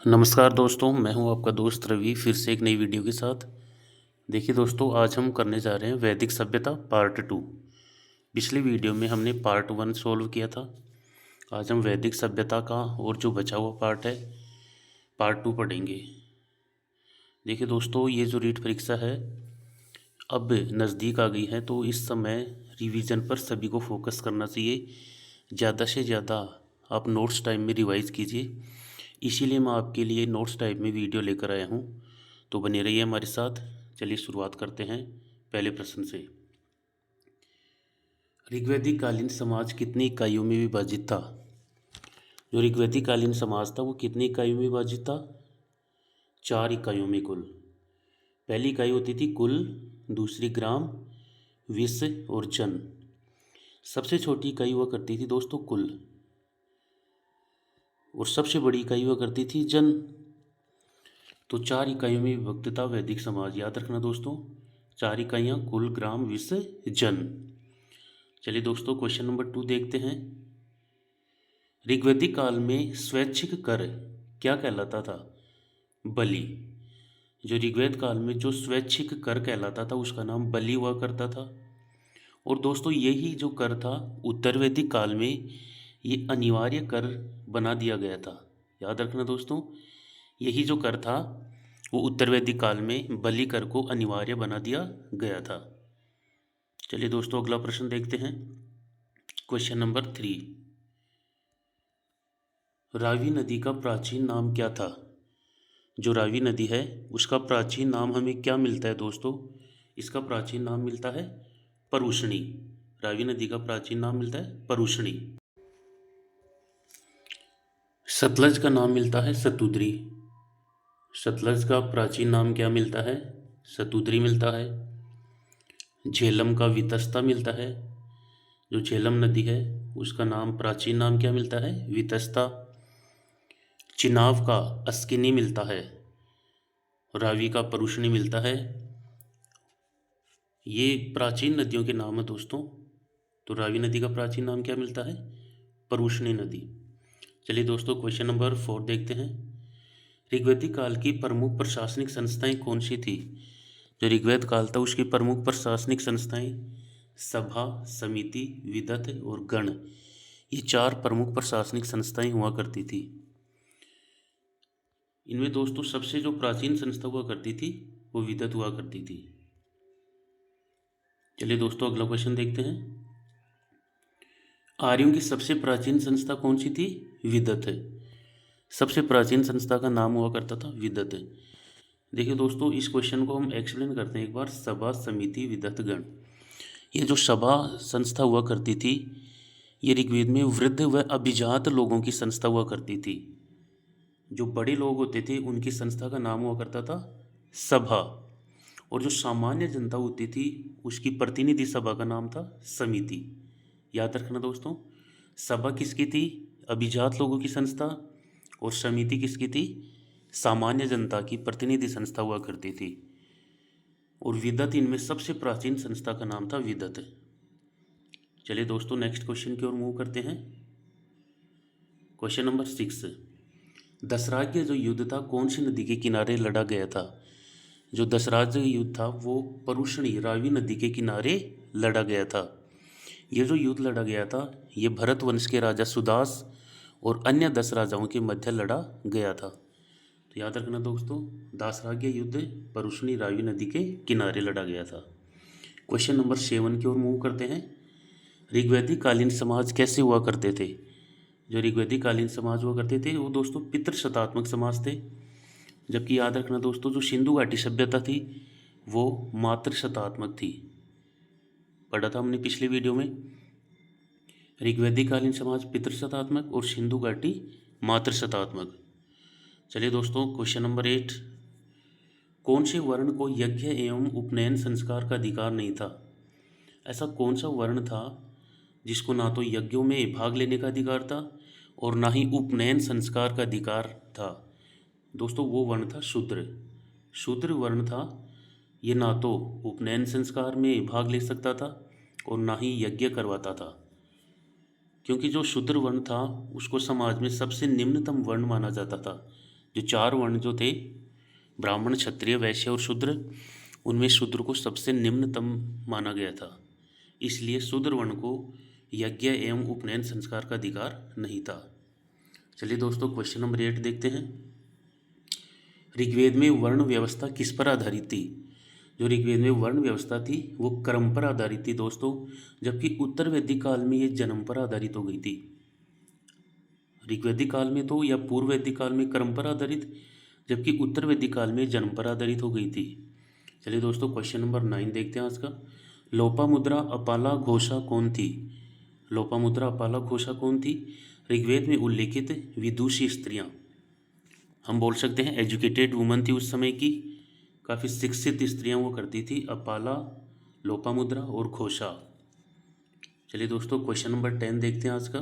नमस्कार दोस्तों, मैं हूं आपका दोस्त रवि फिर से एक नई वीडियो के साथ। देखिए दोस्तों, आज हम करने जा रहे हैं वैदिक सभ्यता पार्ट 2। पिछली वीडियो में हमने पार्ट 1 सॉल्व किया था। आज हम वैदिक सभ्यता का और जो बचा हुआ पार्ट है पार्ट 2 पढ़ेंगे। देखिए दोस्तों, ये जो रीट परीक्षा है अब नज़दीक आ गई है, तो इस समय रिवीजन पर सभी को फोकस करना चाहिए। ज़्यादा से ज़्यादा आप नोट्स टाइम में रिवाइज़ कीजिए। इसीलिए मैं आपके लिए नोट्स टाइप में वीडियो लेकर आया हूँ, तो बने रहिए हमारे साथ। चलिए शुरुआत करते हैं पहले प्रश्न से। ऋग्वैदिक कालीन समाज कितनी इकाइयों में विभाजित था? जो ऋग्वैदिक कालीन समाज था वो कितनी इकाइयों में विभाजित था? 4 इकाइयों में कुल। पहली इकाई होती थी कुल, दूसरी ग्राम, विश्व और जन। सबसे छोटी इकाई हुआ करती थी दोस्तों कुल, और सबसे बड़ी इकाई हुआ करती थी जन। तो 4 इकाइयों में विभक्त था वैदिक समाज। याद रखना दोस्तों, 4 इकाइयाँ कुल, ग्राम, विश्व, जन। चलिए दोस्तों, क्वेश्चन नंबर 2 देखते हैं। ऋग्वैदिक काल में स्वैच्छिक कर क्या कहलाता था? बलि। जो ऋग्वैद काल में जो स्वैच्छिक कर कहलाता था उसका नाम बलि हुआ करता था। और दोस्तों, यही जो कर था उत्तर वैदिक काल में ये अनिवार्य कर बना दिया गया था। याद रखना दोस्तों, यही जो कर था वो उत्तर वैदिक काल में बलि कर को अनिवार्य बना दिया गया था। चलिए दोस्तों, अगला प्रश्न देखते हैं। Question number 3। रावी नदी का प्राचीन नाम क्या था? जो रावी नदी है उसका प्राचीन नाम हमें क्या मिलता है दोस्तों? इसका प्राचीन नाम मिलता है परुष्णी। रावी नदी का प्राचीन नाम मिलता है परुष्णी। सतलज का नाम मिलता है सतुद्री। सतलज का प्राचीन नाम क्या मिलता है? सतुद्री मिलता है। झेलम का वितस्ता मिलता है। जो झेलम नदी है उसका नाम प्राचीन नाम क्या मिलता है? वितस्ता। चिनाब का अस्किनी मिलता है। रावी का परुष्णी मिलता है। ये प्राचीन नदियों के नाम है दोस्तों। तो रावी नदी का प्राचीन नाम क्या मिलता है? परुष्णी नदी। चलिए दोस्तों, क्वेश्चन नंबर 4 देखते हैं। ऋग्वैदिक काल की प्रमुख प्रशासनिक संस्थाएं कौन सी थी? जो ऋग्वैद काल था उसकी प्रमुख प्रशासनिक संस्थाएं सभा, समिति, विदत और गण, ये 4 प्रमुख प्रशासनिक संस्थाएं हुआ करती थी। इनमें दोस्तों सबसे जो प्राचीन संस्था हुआ करती थी वो विदत हुआ करती थी। चलिए दोस्तों, अगला क्वेश्चन देखते हैं। आर्यों की सबसे प्राचीन संस्था कौन सी थी? विदत है। सबसे प्राचीन संस्था का नाम हुआ करता था विदत है। देखिए दोस्तों, इस क्वेश्चन को हम एक्सप्लेन करते हैं एक बार। सभा, समिति, विदत, गण, ये जो सभा संस्था हुआ करती थी ये ऋग्वेद में वृद्ध व अभिजात लोगों की संस्था हुआ करती थी। जो बड़े लोग होते थे उनकी संस्था का नाम हुआ करता था सभा, और जो सामान्य जनता होती थी उसकी प्रतिनिधि सभा का नाम था समिति। याद रखना दोस्तों, सभा किसकी थी? अभिजात लोगों की संस्था। और समिति किसकी थी? सामान्य जनता की प्रतिनिधि संस्था हुआ करती थी। और विदत इनमें सबसे प्राचीन संस्था का नाम था विदत। चलिए दोस्तों, नेक्स्ट क्वेश्चन की ओर मूव करते हैं। Question number 6। दसराज्य जो युद्ध था कौन सी नदी के किनारे लड़ा गया था? जो दसराज्य युद्ध था वो परुष्णी रावी नदी के किनारे लड़ा गया था। ये जो युद्ध लड़ा गया था ये भरत वंश के राजा सुदास और अन्य 10 राजाओं के मध्य लड़ा गया था। तो याद रखना दोस्तों, दासराज्य युद्ध परुष्णी रावी नदी के किनारे लड़ा गया था। क्वेश्चन नंबर 7 की ओर मूव करते हैं। ऋग्वैदिक कालीन समाज कैसे हुआ करते थे? जो ऋग्वैदिक कालीन समाज हुआ करते थे वो दोस्तों पितृशतात्मक समाज थे। जबकि याद रखना दोस्तों, जो सिंधु घाटी सभ्यता थी वो मातृशतात्मक थी। पढ़ा था हमने पिछले वीडियो में। ऋग्वैदिक कालीन समाज पितृशतात्मक और सिंधु घाटी मातृशतात्मक। चलिए दोस्तों, क्वेश्चन नंबर 8। कौन से वर्ण को यज्ञ एवं उपनयन संस्कार का अधिकार नहीं था? ऐसा कौन सा वर्ण था जिसको ना तो यज्ञों में भाग लेने का अधिकार था और ना ही उपनयन संस्कार का अधिकार था? दोस्तों, वो वर्ण था शूद्र। शूद्र वर्ण था, ये ना तो उपनयन संस्कार में भाग ले सकता था और ना ही यज्ञ करवाता था। क्योंकि जो शूद्र वर्ण था उसको समाज में सबसे निम्नतम वर्ण माना जाता था। जो 4 वर्ण जो थे, ब्राह्मण, क्षत्रिय, वैश्य और शूद्र, उनमें शूद्र को सबसे निम्नतम माना गया था, इसलिए शूद्र वर्ण को यज्ञ एवं उपनयन संस्कार का अधिकार नहीं था। चलिए दोस्तों, क्वेश्चन नंबर 8 देखते हैं। ऋग्वेद में वर्ण व्यवस्था किस पर आधारित थी? जो ऋग्वेद में वर्ण व्यवस्था थी वो क्रम पर आधारित थी दोस्तों, जबकि उत्तर वैदिक काल में ये जन्म पर आधारित हो गई थी। ऋग्वैदिक काल में तो या पूर्व वैदिक काल में क्रम पर आधारित, जबकि उत्तर वैदिक काल में जन्म पर आधारित हो गई थी। चलिए दोस्तों, क्वेश्चन नंबर 9 देखते हैं आज का। लोपामुद्रा अपाला घोषा कौन थी? लोपामुद्रा अपाला घोषा कौन थी? ऋग्वेद में उल्लेखित विदुषी स्त्रियां, हम बोल सकते हैं एजुकेटेड वुमन थी उस समय की, काफ़ी शिक्षित स्त्रियां वो करती थी, अपाला, लोपामुद्रा और घोषा। चलिए दोस्तों, क्वेश्चन नंबर 10 देखते हैं आज का।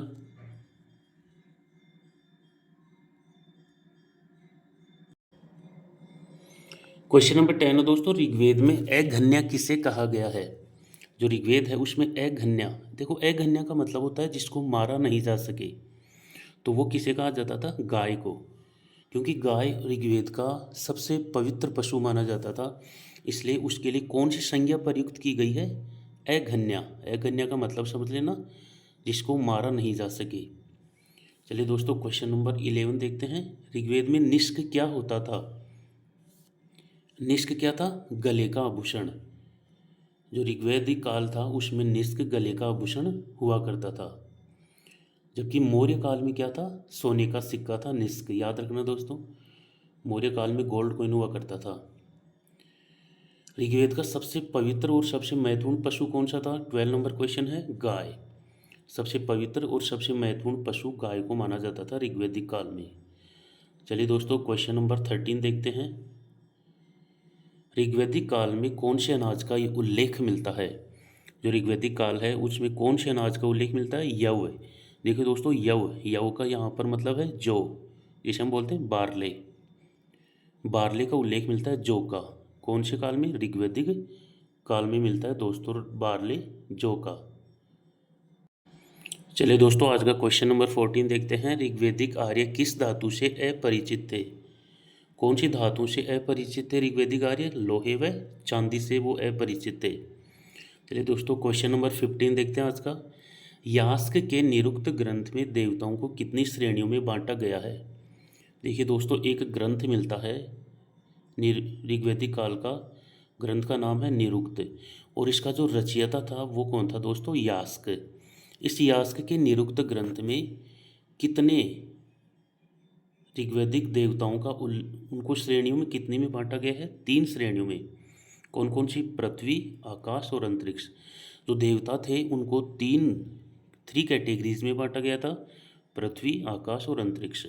क्वेश्चन नंबर 10 है दोस्तों, ऋग्वेद में अघन्या किसे कहा गया है? जो ऋग्वेद है उसमें अघन्या, देखो अघन्या का मतलब होता है जिसको मारा नहीं जा सके, तो वो किसे कहा जाता था? गाय को, क्योंकि गाय ऋग्वेद का सबसे पवित्र पशु माना जाता था, इसलिए उसके लिए कौन सी संज्ञा प्रयुक्त की गई है? अघन्या। अघन्या का मतलब समझ लेना, जिसको मारा नहीं जा सके। चलिए दोस्तों, क्वेश्चन नंबर 11 देखते हैं। ऋग्वेद में निष्क क्या होता था? निष्क क्या था? गले का आभूषण। जो ऋग्वैदिक काल था उसमें निष्क गले का आभूषण हुआ करता था, जबकि मौर्य काल में क्या था? सोने का सिक्का था निष्क, याद रखना दोस्तों, मौर्य काल में गोल्ड कॉइन हुआ करता था। ऋग्वेद का सबसे पवित्र और सबसे महत्वपूर्ण पशु कौन सा था? 12 नंबर क्वेश्चन है, गाय। सबसे पवित्र और सबसे महत्वपूर्ण पशु गाय को माना जाता था ऋग्वैदिक काल में। चलिए दोस्तों, क्वेश्चन नंबर 13 देखते हैं। ऋग्वैदिक काल में कौन से अनाज का उल्लेख मिलता है? जो ऋग्वैदिक काल है उसमें कौन से अनाज का उल्लेख मिलता है? यव। देखिए दोस्तों, यव का यहाँ पर मतलब है जौ, जिसे हम बोलते हैं बारले। बारले का उल्लेख मिलता है जौ का, कौन से काल में? ऋग्वैदिक काल में मिलता है दोस्तों बारले, जौ का। चलिए दोस्तों, आज का क्वेश्चन नंबर 14 देखते हैं। ऋग्वैदिक आर्य किस धातु से अपरिचित थे? कौन सी धातु से अपरिचित थे ऋग्वैदिक आर्य? लोहे व चांदी से वो अपरिचित थे। चलिए दोस्तों, क्वेश्चन नंबर 15 देखते हैं आज का। यास्क के निरुक्त ग्रंथ में देवताओं को कितनी श्रेणियों में बांटा गया है? देखिए दोस्तों, एक ग्रंथ मिलता है ऋग्वैदिक काल का, ग्रंथ का नाम है निरुक्त, और इसका जो रचयिता था वो कौन था दोस्तों? यास्क। इस यास्क के निरुक्त ग्रंथ में कितने ऋग्वैदिक देवताओं का उनको श्रेणियों में कितने में बांटा गया है? 3 श्रेणियों में। कौन कौन सी? पृथ्वी, आकाश और अंतरिक्ष। जो देवता थे उनको 3 कैटेगरीज में बांटा गया था, पृथ्वी, आकाश और अंतरिक्ष।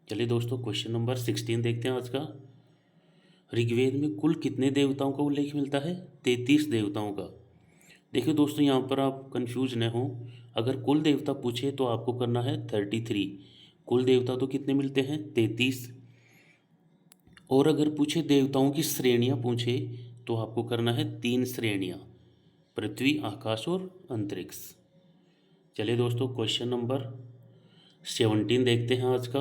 चलिए दोस्तों, क्वेश्चन नंबर 16 देखते हैं आज का। ऋग्वेद में कुल कितने देवताओं का उल्लेख मिलता है? 33 देवताओं का। देखिए दोस्तों, यहाँ पर आप कंफ्यूज न हो, अगर कुल देवता पूछे तो आपको करना है 33। कुल देवता तो कितने मिलते हैं? 33। और अगर पूछे देवताओं की श्रेणियाँ पूछे तो आपको करना है 3 श्रेणियाँ, पृथ्वी, आकाश और अंतरिक्ष। चलिए दोस्तों, क्वेश्चन नंबर 17 देखते हैं आज का।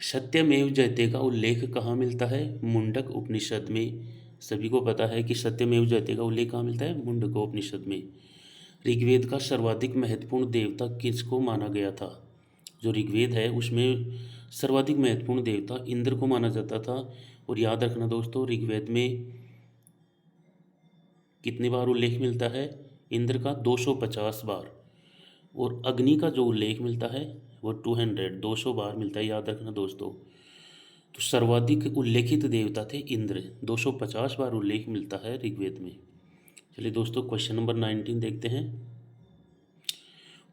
सत्यमेव जयते का उल्लेख कहाँ मिलता है? मुंडक उपनिषद में। सभी को पता है कि सत्यमेव जयते का उल्लेख कहाँ मिलता है? मुंडक उपनिषद में। ऋग्वेद का सर्वाधिक महत्वपूर्ण देवता किसको माना गया था? जो ऋग्वेद है उसमें सर्वाधिक महत्वपूर्ण देवता इंद्र को माना जाता था। और याद रखना दोस्तों, ऋग्वेद में कितनी बार उल्लेख मिलता है इंद्र का? 250 बार। और अग्नि का जो उल्लेख मिलता है वो 200 बार मिलता है, याद रखना दोस्तों। तो सर्वाधिक उल्लेखित देवता थे इंद्र, 250 बार उल्लेख मिलता है ऋग्वेद में। चलिए दोस्तों, क्वेश्चन नंबर 19 देखते हैं।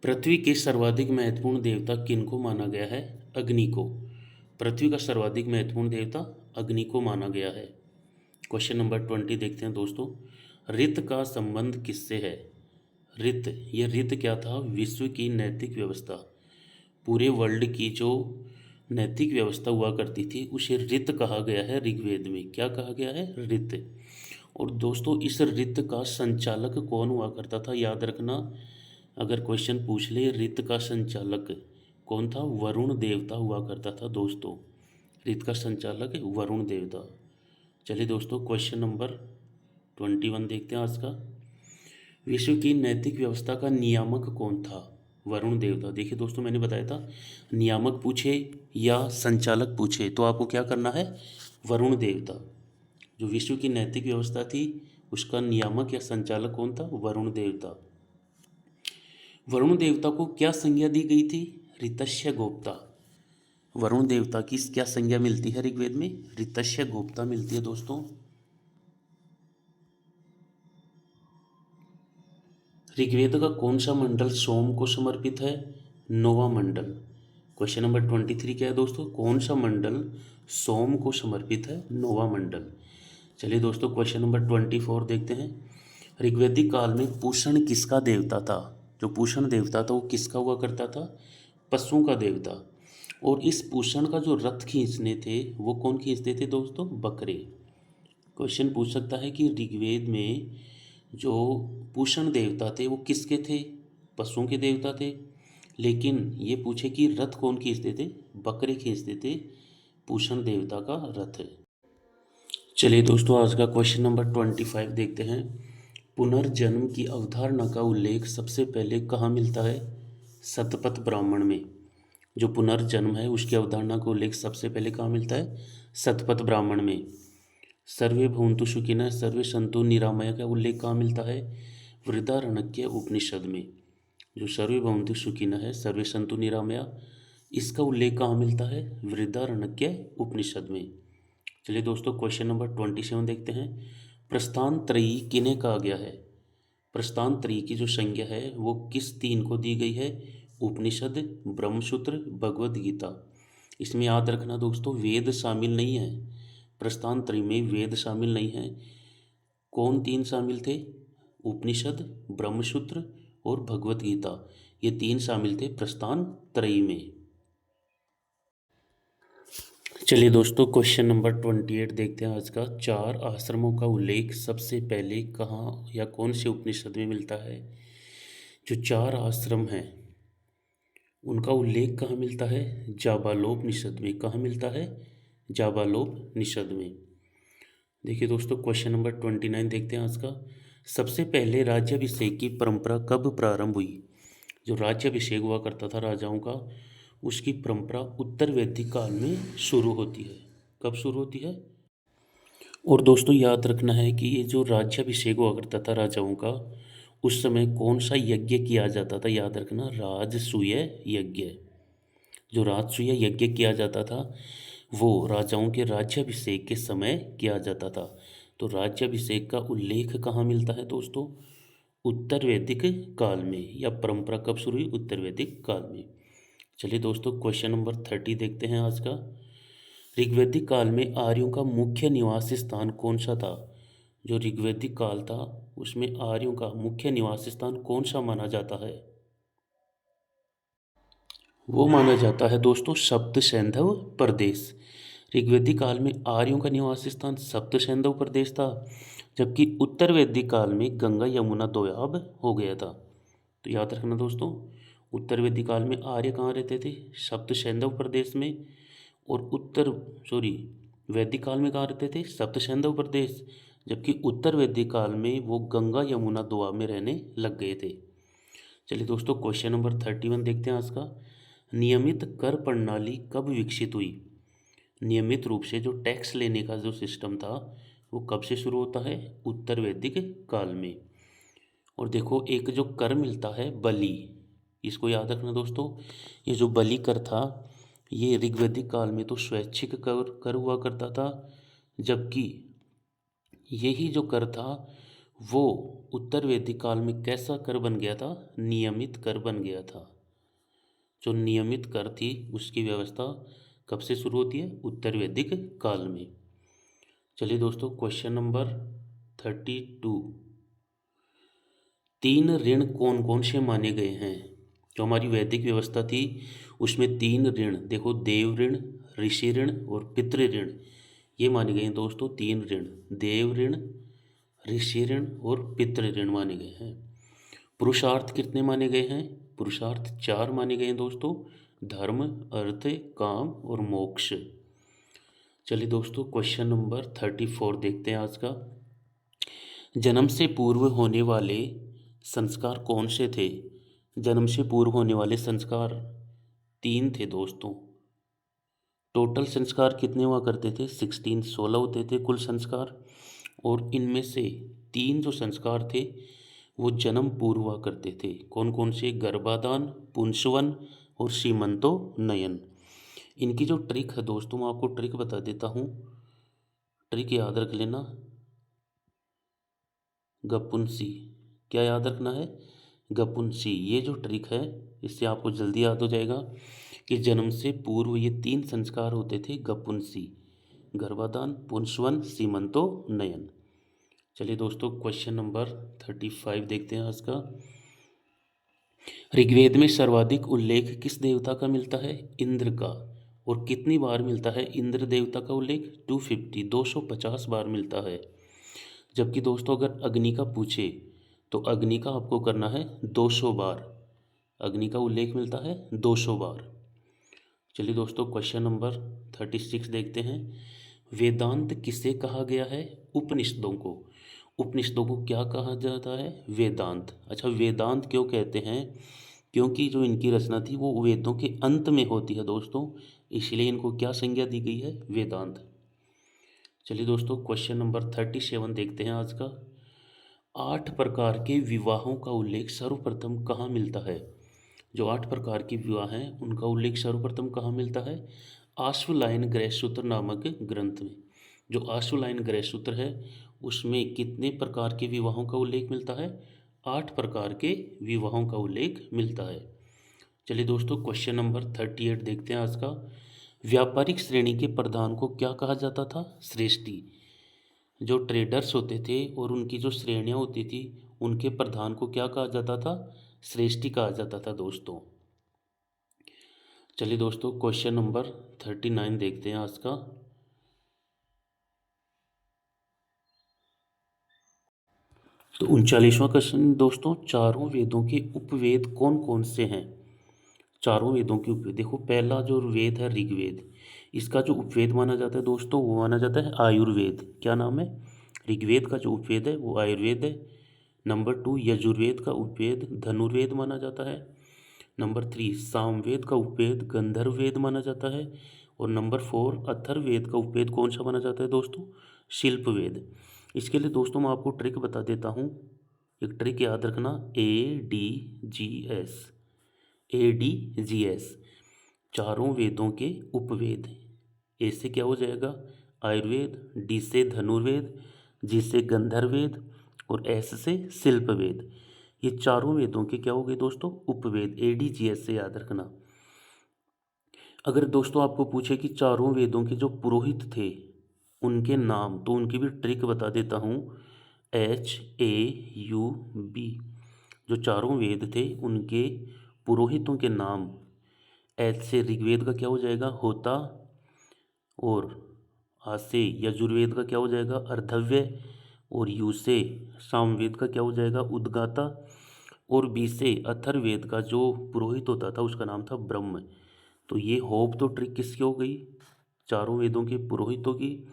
पृथ्वी के सर्वाधिक महत्वपूर्ण देवता किनको माना गया है? अग्नि को। पृथ्वी का सर्वाधिक महत्वपूर्ण देवता अग्नि को माना गया है। क्वेश्चन नंबर 20 देखते हैं दोस्तों। ऋत का संबंध किससे है? ऋत, ये ऋत क्या था? विश्व की नैतिक व्यवस्था, पूरे वर्ल्ड की जो नैतिक व्यवस्था हुआ करती थी उसे ऋत कहा गया है ऋग्वेद में। क्या कहा गया है? ऋत। और दोस्तों, इस ऋत का संचालक कौन हुआ करता था? याद रखना, अगर क्वेश्चन पूछ ले ऋत का संचालक कौन था? वरुण देवता हुआ करता था दोस्तों। रीत का संचालक है वरुण देवता। चलिए दोस्तों, क्वेश्चन नंबर 21 देखते हैं आज का। विश्व की नैतिक व्यवस्था का नियामक कौन था? वरुण देवता। देखिए दोस्तों, मैंने बताया था नियामक पूछे या संचालक पूछे तो आपको क्या करना है? वरुण देवता। जो विश्व की नैतिक व्यवस्था थी उसका नियामक या संचालक कौन था? वरुण देवता। वरुण देवता को क्या संज्ञा दी गई थी? ऋतस्य गोप्ता। वरुण देवता की क्या संज्ञा मिलती है ऋग्वेद में? ऋतस्य गोप्ता मिलती है दोस्तों। ऋग्वेद का कौन सा मंडल सोम को समर्पित है? नौवां मंडल। क्वेश्चन नंबर 23 क्या है दोस्तों? कौन सा मंडल सोम को समर्पित है? नौवां मंडल। चलिए दोस्तों, क्वेश्चन नंबर 24 देखते हैं। ऋग्वेदिक काल में पूषण किसका देवता था? जो पूषण देवता था वो किसका हुआ करता था? पशुओं का देवता। और इस पूषण का जो रथ खींचने थे वो कौन खींचते थे दोस्तों? बकरे। क्वेश्चन पूछ सकता है कि ऋग्वेद में जो पूषण देवता थे वो किसके थे? पशुओं के देवता थे। लेकिन ये पूछे कि रथ कौन खींचते थे? बकरे खींचते थे पूषण देवता का रथ। चलिए दोस्तों, आज का क्वेश्चन नंबर 25 देखते हैं। पुनर्जन्म की अवधारणा का उल्लेख सबसे पहले कहाँ मिलता है? शतपथ ब्राह्मण में। जो पुनर्जन्म है उसकी अवधारणा का उल्लेख सबसे पहले कहाँ मिलता है? शतपथ ब्राह्मण में। सर्वे भवन्तु सुखिनः सर्वे सन्तु निरामया का उल्लेख कहाँ मिलता है? बृहदारण्यक उपनिषद में। जो सर्वे भवन्तु सुखिनः है सर्वे सन्तु निरामया, इसका उल्लेख कहाँ मिलता है? बृहदारण्यक उपनिषद में। चलिए दोस्तों, क्वेश्चन नंबर 27 देखते हैं। प्रस्थान त्रयी किन्हें कहा गया है? प्रस्थान त्रयी की जो संज्ञा है वो किस तीन को दी गई है? उपनिषद, ब्रह्मसूत्र, भगवद गीता। इसमें याद रखना दोस्तों, वेद शामिल नहीं है। प्रस्थान त्रयी में वेद शामिल नहीं है। कौन तीन शामिल थे? उपनिषद, ब्रह्मसूत्र और भगवद गीता, ये तीन शामिल थे प्रस्थान त्रयी में। चलिए दोस्तों, क्वेश्चन नंबर 28 देखते हैं आज का। चार आश्रमों का उल्लेख सबसे पहले कहाँ या कौन से उपनिषद में मिलता है? जो चार आश्रम हैं उनका उल्लेख कहाँ मिलता है? जाबालोपनिषद में। कहाँ मिलता है? जाबालोपनिषद में। देखिए दोस्तों, क्वेश्चन नंबर 29 देखते हैं आज का। सबसे पहले राज्याभिषेक की परंपरा कब प्रारंभ हुई? जो राज्याभिषेक हुआ करता था राजाओं का, उसकी परंपरा उत्तर वैदिक काल में शुरू होती है। कब शुरू होती है? और दोस्तों याद रखना है कि ये जो राज्याभिषेक हुआ करता था राजाओं का, उस समय कौन सा यज्ञ किया जाता था? याद रखना, राजसूय यज्ञ। जो राजसूय यज्ञ किया जाता था वो राजाओं के राज्याभिषेक के समय किया जाता था। तो राज्याभिषेक का उल्लेख कहाँ मिलता है दोस्तों? उत्तर वैदिक काल में। या परंपरा कब शुरू हुई? उत्तर वैदिक काल में। चलिए दोस्तों, क्वेश्चन नंबर 30 देखते हैं आज का। ऋग्वैदिक काल में आर्यों का मुख्य निवास स्थान कौन सा था? जो ऋग्वैदिक काल था उसमें आर्यों का मुख्य निवास स्थान कौन सा माना जाता है? वो माना जाता है दोस्तों सप्त सैंधव प्रदेश। ऋग्वैदिक काल में आर्यों का निवास स्थान सप्त सैंधव प्रदेश था, जबकि उत्तर वैदिक काल में गंगा यमुना दोआब हो गया था। तो याद रखना दोस्तों, उत्तर वैदिक काल में आर्य कहाँ रहते थे? सप्त सैंधव प्रदेश में। और वैदिक काल में कहाँ रहते थे? सप्त सैंधव प्रदेश। जबकि उत्तर वैदिक काल में वो गंगा यमुना दोआब में रहने लग गए थे। चलिए दोस्तों, क्वेश्चन नंबर 31 देखते हैं आज का। नियमित कर प्रणाली कब विकसित हुई? नियमित रूप से जो टैक्स लेने का जो सिस्टम था वो कब से शुरू होता है? उत्तर वैदिक काल में। और देखो, एक जो कर मिलता है बलि, इसको याद रखना दोस्तों। ये जो बलि कर था ये ऋग्वैदिक काल में तो स्वैच्छिक कर हुआ करता था, जबकि यही जो कर था वो उत्तर वैदिक काल में कैसा कर बन गया था? नियमित कर बन गया था। जो नियमित कर थी उसकी व्यवस्था कब से शुरू होती है? उत्तर वैदिक काल में। चलिए दोस्तों, क्वेश्चन नंबर 32। तीन ऋण कौन कौन से माने गए हैं? जो हमारी वैदिक व्यवस्था थी उसमें तीन ऋण, देखो, देव ऋण, ऋषि ऋण और पितृ ऋण, ये माने गए हैं दोस्तों। तीन ऋण, देव ऋण, ऋषि ऋण और पितृ ऋण माने गए हैं। पुरुषार्थ कितने माने गए हैं? पुरुषार्थ 4 माने गए हैं दोस्तों। धर्म, अर्थ, काम और मोक्ष। चलिए दोस्तों, क्वेश्चन नंबर 34 देखते हैं आज का। जन्म से पूर्व होने वाले संस्कार कौन से थे? जन्म से पूर्व होने वाले संस्कार 3 थे दोस्तों। टोटल संस्कार कितने हुआ करते थे? 16 होते थे कुल संस्कार, और इनमें से 3 जो संस्कार थे वो जन्म पूर्व हुआ करते थे। कौन कौन से? गर्भाधान, पुंसवन और सीमंतो नयन। इनकी जो ट्रिक है दोस्तों, मैं आपको ट्रिक बता देता हूँ, ट्रिक याद रख लेना। गपुंसी, क्या याद रखना है? गपुंसी। ये जो ट्रिक है इससे आपको जल्दी याद हो जाएगा कि जन्म से पूर्व ये 3 संस्कार होते थे। गपुंसी, गर्भाधान, पुंसवन, सीमंतो नयन। चलिए दोस्तों, क्वेश्चन नंबर 35 देखते हैं आज का। ऋग्वेद में सर्वाधिक उल्लेख किस देवता का मिलता है? इंद्र का। और कितनी बार मिलता है इंद्र देवता का उल्लेख? 250 बार मिलता है। जबकि दोस्तों अगर अग्नि का पूछे तो अग्नि का आपको करना है 200 बार। अग्नि का उल्लेख मिलता है 200 बार। चलिए दोस्तों, क्वेश्चन नंबर 36 देखते हैं। वेदांत किसे कहा गया है? उपनिषदों को। उपनिषदों को क्या कहा जाता है? वेदांत। अच्छा, वेदांत क्यों कहते हैं? क्योंकि जो इनकी रचना थी वो वेदों के अंत में होती है दोस्तों, इसलिए इनको क्या संज्ञा दी गई है? वेदांत। चलिए दोस्तों, क्वेश्चन नंबर 37 देखते हैं आज का। 8 प्रकार के विवाहों का उल्लेख सर्वप्रथम कहाँ मिलता है? जो 8 प्रकार के विवाह हैं उनका उल्लेख सर्वप्रथम कहाँ मिलता है? आश्वलायन गृहसूत्र नामक ग्रंथ में। जो आश्वलायन गृहसूत्र है उसमें कितने प्रकार के विवाहों का उल्लेख मिलता है? 8 प्रकार के विवाहों का उल्लेख मिलता है। चलिए दोस्तों, क्वेश्चन नंबर 38 देखते हैं आज का। व्यापारिक श्रेणी के प्रधान को क्या कहा जाता था? श्रेष्ठी। जो ट्रेडर्स होते थे और उनकी जो श्रेणियाँ होती थी उनके प्रधान को क्या कहा जाता था? श्रेष्ठी कहा जाता था दोस्तों। चलिए दोस्तों, क्वेश्चन नंबर 39 देखते हैं आज का। तो 39वां क्वेश्चन दोस्तों, चारों वेदों के उपवेद कौन कौन से हैं? चारों वेदों के उपवेद देखो, पहला जो वेद है ऋग्वेद, इसका जो उपवेद माना जाता है दोस्तों वो माना जाता है आयुर्वेद। क्या नाम है? ऋग्वेद का जो उपवेद है वो आयुर्वेद है। नंबर 2, यजुर्वेद का उपवेद धनुर्वेद माना जाता है। नंबर 3, सामवेद का उपवेद गंधर्ववेद माना जाता है। और नंबर 4, अथर्ववेद का उपवेद कौन सा माना जाता है दोस्तों? शिल्पवेद। इसके लिए दोस्तों मैं आपको ट्रिक बता देता हूँ, एक ट्रिक याद रखना, ADGS। ADGS, चारों वेदों के उपवेद। ए से क्या हो जाएगा? आयुर्वेद, डी से धनुर्वेद, जी से गंधर्ववेद और एस से शिल्पवेद। ये चारों वेदों के क्या हो गए दोस्तों? उपवेद। ADGS से याद रखना। अगर दोस्तों आपको पूछे कि चारों वेदों के जो पुरोहित थे उनके नाम, तो उनकी भी ट्रिक बता देता हूँ। HAUB। जो चारों वेद थे उनके पुरोहितों के नाम, एच से ऋग्वेद का क्या हो जाएगा? होता, और आ से यजुर्वेद का क्या हो जाएगा? अर्धव्य, और यू से सामवेद का क्या हो जाएगा? उद्गाता, और बी से अथर्ववेद का जो पुरोहित होता था उसका नाम था ब्रह्म। तो ये होप तो ट्रिक किसकी हो गई? चारों वेदों के पुरोहितों की।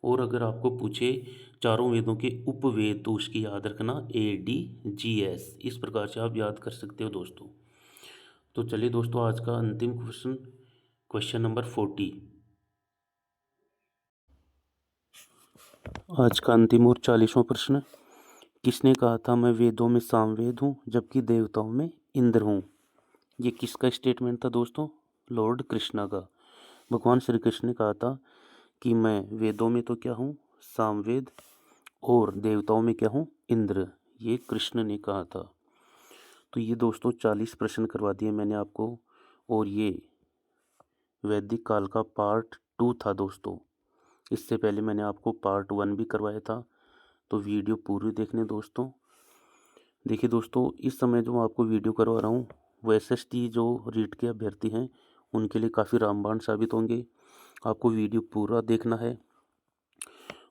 और अगर आपको पूछे चारों वेदों के उपवेद तो उसकी याद रखना ADGS। इस प्रकार से आप याद कर सकते हो दोस्तों। तो चलिए दोस्तों, आज का अंतिम क्वेश्चन, क्वेश्चन नंबर 40। आज का अंतिम और 40वां प्रश्न। किसने कहा था मैं वेदों में सामवेद हूँ जबकि देवताओं में इंद्र हूँ? ये किसका स्टेटमेंट था दोस्तों? लॉर्ड कृष्णा का। भगवान श्री कृष्ण ने कहा था कि मैं वेदों में तो क्या हूँ? सामवेद, और देवताओं में क्या हूँ? इंद्र। ये कृष्ण ने कहा था। तो ये दोस्तों 40 प्रश्न करवा दिए मैंने आपको, और ये वैदिक काल का पार्ट 2 था दोस्तों। इससे पहले मैंने आपको पार्ट 1 भी करवाया था, तो वीडियो पूरी देखने दोस्तों। देखिए दोस्तों, इस समय जो मैं आपको वीडियो करवा रहा हूँ वो SST जो रीट के अभ्यर्थी हैं उनके लिए काफ़ी रामबाण साबित होंगे। आपको वीडियो पूरा देखना है,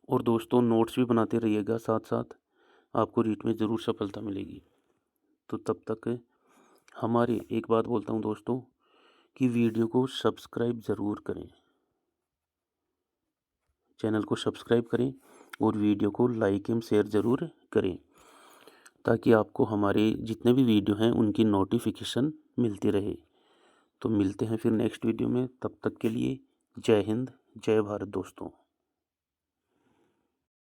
और दोस्तों नोट्स भी बनाते रहिएगा साथ साथ, आपको रीट में ज़रूर सफलता मिलेगी। तो तब तक हमारे, एक बात बोलता हूँ दोस्तों कि वीडियो को सब्सक्राइब ज़रूर करें, चैनल को सब्सक्राइब करें और वीडियो को लाइक एवं शेयर ज़रूर करें, ताकि आपको हमारे जितने भी वीडियो हैं उनकी नोटिफिकेशन मिलती रहे। तो मिलते हैं फिर नेक्स्ट वीडियो में, तब तक के लिए जय हिंद, जय भारत दोस्तों।